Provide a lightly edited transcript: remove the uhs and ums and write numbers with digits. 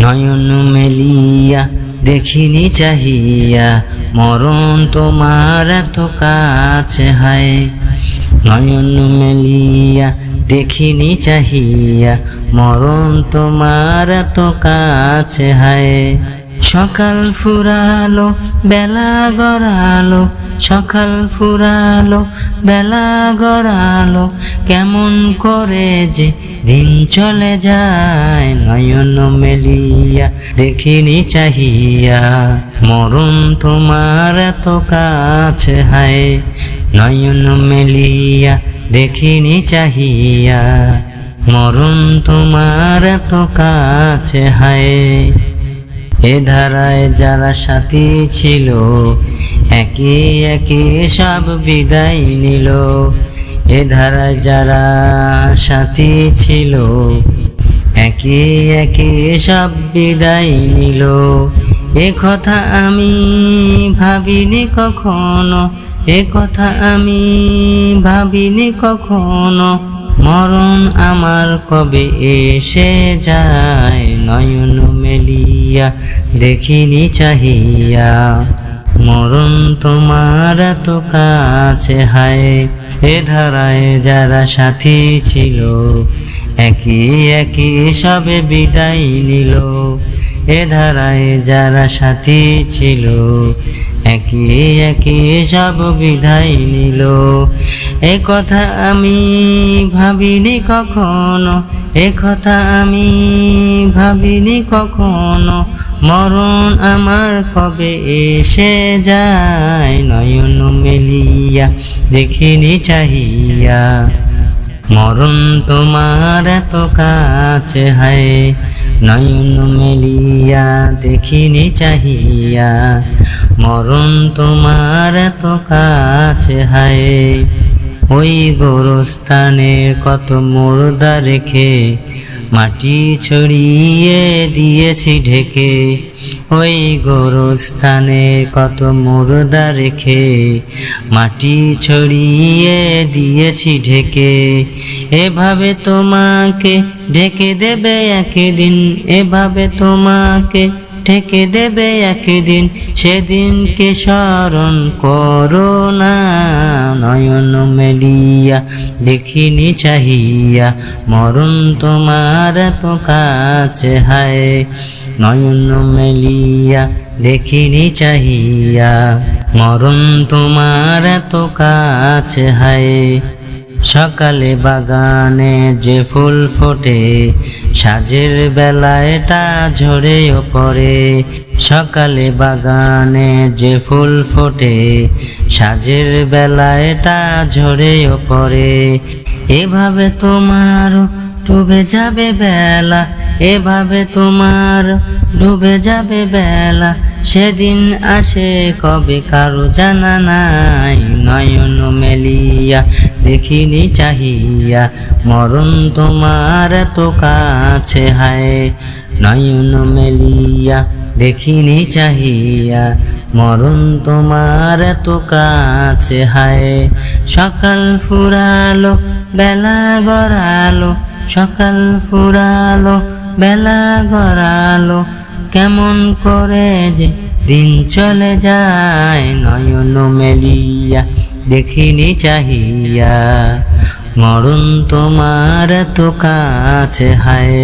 নয়ন মেলিয়া দেখিনি চাহিয়া, মরণ তোমার এত কাছে হায়। নয়ন মেলিয়া দেখিনি চাহিয়া, মরণ তোমার এত কাছে হায়। সকাল ফুরালো বেলা গড়ালো, সকাল ফুরালো বেলা গড়ালো, কেমন করে যে দিন চলে যায়। নয়ন মেলিয়া দেখিনি চাহিয়া, মরণ তোমার এত কাছে হায়। নয়ন মেলিয়া দেখিনি চাহিয়া, মরণ তোমার এত কাছে হায়। এ ধারায় যারা সাথী ছিল, একে একে সব বিদায় নিল। এ ধারায় যারা সাথী ছিল, একে একে সব বিদায় নিল। এ কথা আমি ভাবিনি কখনো, এ কথা আমি ভাবিনি কখনো, মরণ আমার কবে এসে যায়। নয়ন মেলিয়া দেখিনি চাহিয়া, মরণ তোমার এত কাছে হায়। এ ধারায় যারা সাথী ছিল, একে একে সবে বিদায় নিল। এ ধারায় যারা সাথী ছিল, একে একে সব বিদায় নিল। এ কথা আমি ভাবিনি কখনো, এ কথা আমি ভাবিনি কখনো, মরণ আমার কবে এসে যায়। নয়ন মেলিয়া দেখিনি চাহিয়া, মরণ তোমার এত কাছে হায়। নয়ন মেলিয়া দেখিনি চাহিয়া, মরণ তোমার এত কাছে হায়। ওই গোরস্থানে কত মুর্দা রেখে, মাটি ছড়িয়ে দিয়েছি ঢেকে। ওই গোরস্থানে কত মুর্দা রেখে, মাটি ছড়িয়ে দিয়েছি ঢেকে। এভাবে তোমাকে ঢেকে দেবে একদিন, এভাবে তোমাকে ঢেকে দেবে একদিন, সেদিনকে স্মরণ করো না। নয়ন মেলিয়া দেখিনি চাহিয়া, মরণ তোমার এত কাছে হায়। নয়ন মেলিয়া দেখিনি চাহিয়া, মরণ তোমার এত কাছে হায়। সকালে বাগানে যে ফুল ফোটে, সাঁঝের বেলায় তা ঝরেও পড়ে। সকালে বাগানে যে ফুল ফোটে, সাঁঝের বেলায় তা ঝরেও পড়ে। এভাবে তোমার ডুবে যাবে বেলা, এভাবে তোমার ডুবে যাবে বেলা, সেদিন আসে কবে কারো জানা নাই। নয়ন মেলিয়া দেখিনি চাহিয়া, মরণ তোমার এত কাছে হায়। নয়ন মেলিয়া দেখিনি চাহিয়া, মরণ তোমার এত কাছে হায়। সকাল ফুরালো বেলা গড়ালো, সকাল ফুরালো বেলা গড়ালো, কেমন করে যে দিন চলে যায়। নয়ন মেলিয়া দেখিনি চাহিয়া, মরণ তোমার এত কাছে হায়।